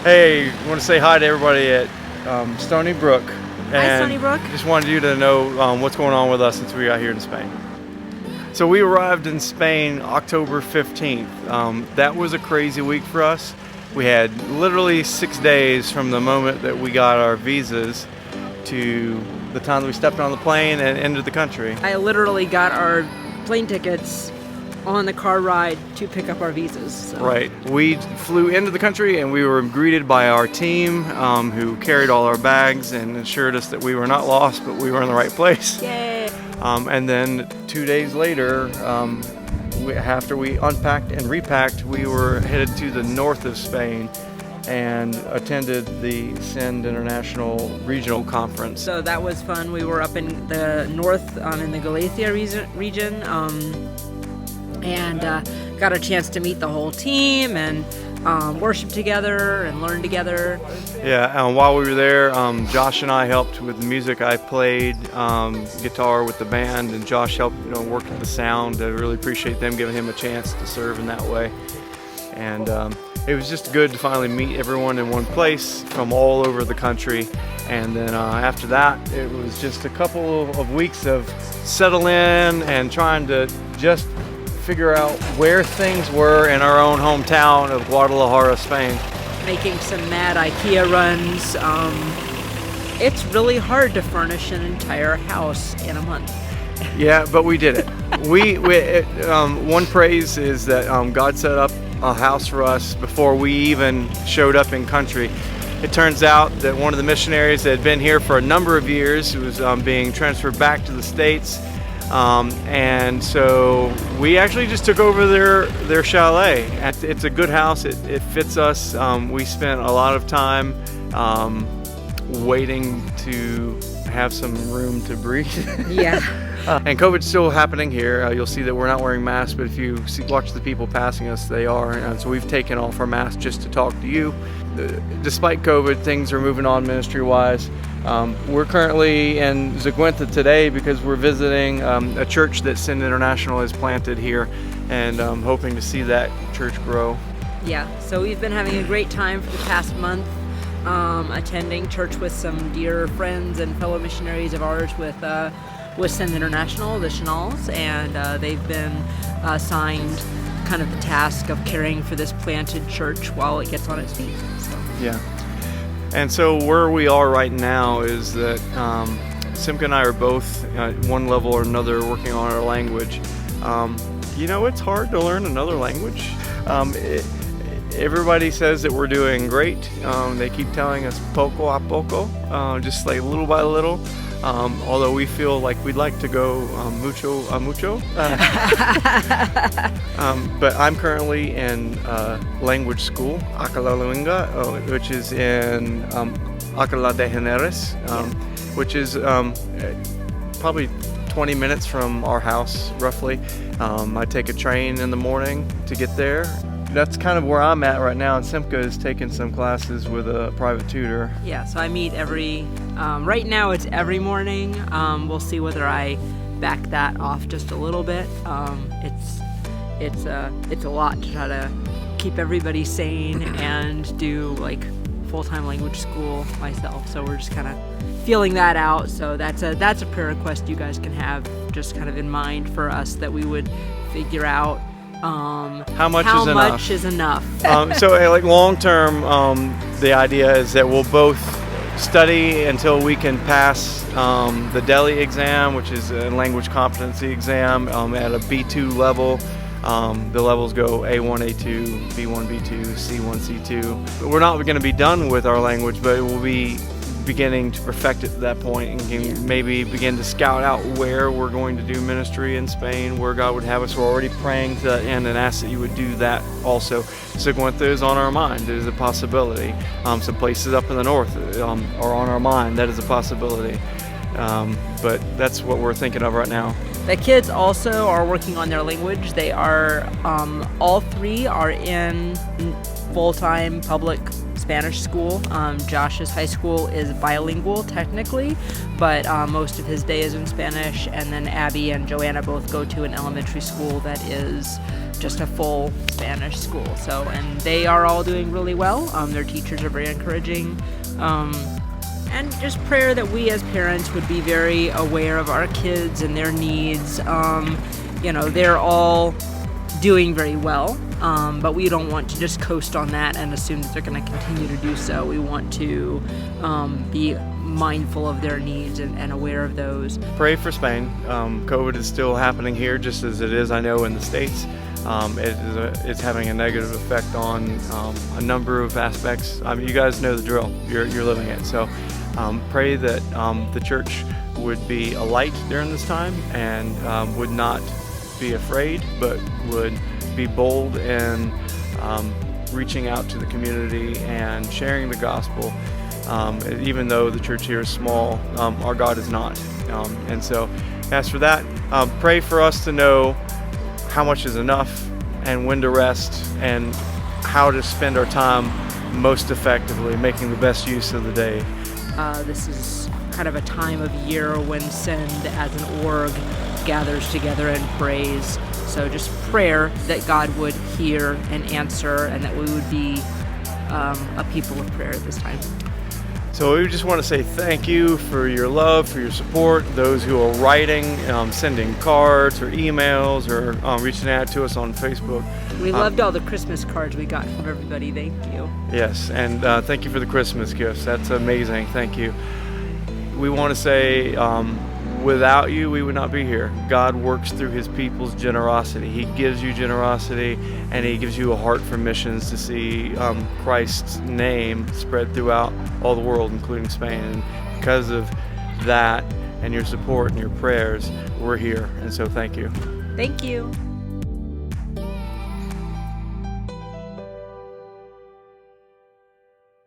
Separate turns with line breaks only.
Hey, I want to say hi to everybody at Stony Brook.
Hi, Stony Brook.
Just wanted you to know what's going on with us since we got here in Spain. So we arrived in Spain October 15th. That was a crazy week for us. We had literally 6 days from the moment that we got our visas to the time that we stepped on the plane and entered the country.
I literally got our plane tickets on the car ride to pick up our visas. So.
Right. We flew into the country and we were greeted by our team who carried all our bags and assured us that we were not lost, but we were in the right place.
Yay!
And then 2 days later, after we unpacked and repacked, we were headed to the north of Spain and attended the SEND International Regional Conference.
So that was fun. We were up in the north, in the Galicia region, and got a chance to meet the whole team and worship together and learn together.
Yeah, while we were there, Josh and I helped with the music. I played guitar with the band, and Josh helped work with the sound. I really appreciate them giving him a chance to serve in that way. And it was just good to finally meet everyone in one place from all over the country. And then after that, it was just a couple of weeks of settle in and trying to just figure out where things were in our own hometown of Guadalajara, Spain.
Making some mad IKEA runs. It's really hard to furnish an entire house in a month.
Yeah, but we did it. One praise is that God set up a house for us before we even showed up in country. It turns out that one of the missionaries that had been here for a number of years was being transferred back to the States. And so we actually just took over their chalet. It's a good house. It fits us. We spent a lot of time waiting to have some room to breathe.
Yeah.
And COVID's still happening here. You'll see that we're not wearing masks, but if you watch the people passing us, they are. And so we've taken off our masks just to talk to you. Despite COVID, things are moving on ministry-wise. We're currently in Zaguenta today because we're visiting a church that SEND International has planted here, and hoping to see that church grow.
Yeah, so we've been having a great time for the past month, attending church with some dear friends and fellow missionaries of ours with SEND International, the Chanels, and they've been assigned kind of the task of caring for this planted church while it gets on its feet. So.
Yeah. And so where we are right now is that Simca and I are both at one level or another working on our language. It's hard to learn another language. Everybody says that we're doing great. They keep telling us poco a poco, just like little by little. Although we feel like we'd like to go mucho a mucho. But I'm currently in language school, Acalaluinga, which is in Alcalá de Henares, which is probably 20 minutes from our house, roughly. I take a train in the morning to get there. That's kind of where I'm at right now, and Simca is taking some classes with a private tutor.
Yeah, so I meet right now it's every morning. We'll see whether I back that off just a little bit. It's a lot to try to keep everybody sane and do like full-time language school myself. So we're just kind of feeling that out. So that's a prayer request you guys can have just kind of in mind for us, that we would figure out how much is enough.
So like long term, the idea is that we'll both study until we can pass the DELI exam, which is a language competency exam at a B2 level. The levels go A1, A2, B1, B2, C1, C2. We're not going to be done with our language, but we'll be beginning to perfect it to that point, and can maybe begin to scout out where we're going to do ministry in Spain, where God would have us. We're already praying to that end and ask that you would do that also. Zaguenta is on our mind. It is a possibility. Some places up in the north are on our mind. That is a possibility. But that's what we're thinking of right now.
The kids also are working on their language. They are, all three are in full-time public Spanish school. Josh's high school is bilingual technically, but most of his day is in Spanish. And then Abby and Joanna both go to an elementary school that is just a full Spanish school. So, and they are all doing really well. Their teachers are very encouraging. And just prayer that we as parents would be very aware of our kids and their needs. They're all doing very well, but we don't want to just coast on that and assume that they're going to continue to do so. We want to be mindful of their needs and aware of those.
Pray for Spain. COVID is still happening here, just as it is, I know, in the States. It's having a negative effect on a number of aspects. You guys know the drill. You're living it. So pray that the church would be a light during this time and would not be afraid, but would be bold in reaching out to the community and sharing the gospel. Even though the church here is small, our God is not. And so as for that, pray for us to know how much is enough and when to rest and how to spend our time most effectively, making the best use of the day.
This is kind of a time of year when Send as an org gathers together and prays. So just prayer that God would hear and answer, and that we would be a people of prayer at this time.
So we just want to say thank you for your love, for your support, those who are writing, sending cards or emails, or reaching out to us on Facebook.
We loved all the Christmas cards we got from everybody. Thank you.
Yes, and thank you for the Christmas gifts. That's amazing. Thank you. We want to say, without you, we would not be here. God works through his people's generosity. He gives you generosity, and he gives you a heart for missions to see Christ's name spread throughout all the world, including Spain. And because of that and your support and your prayers, we're here. And so thank you.
Thank you.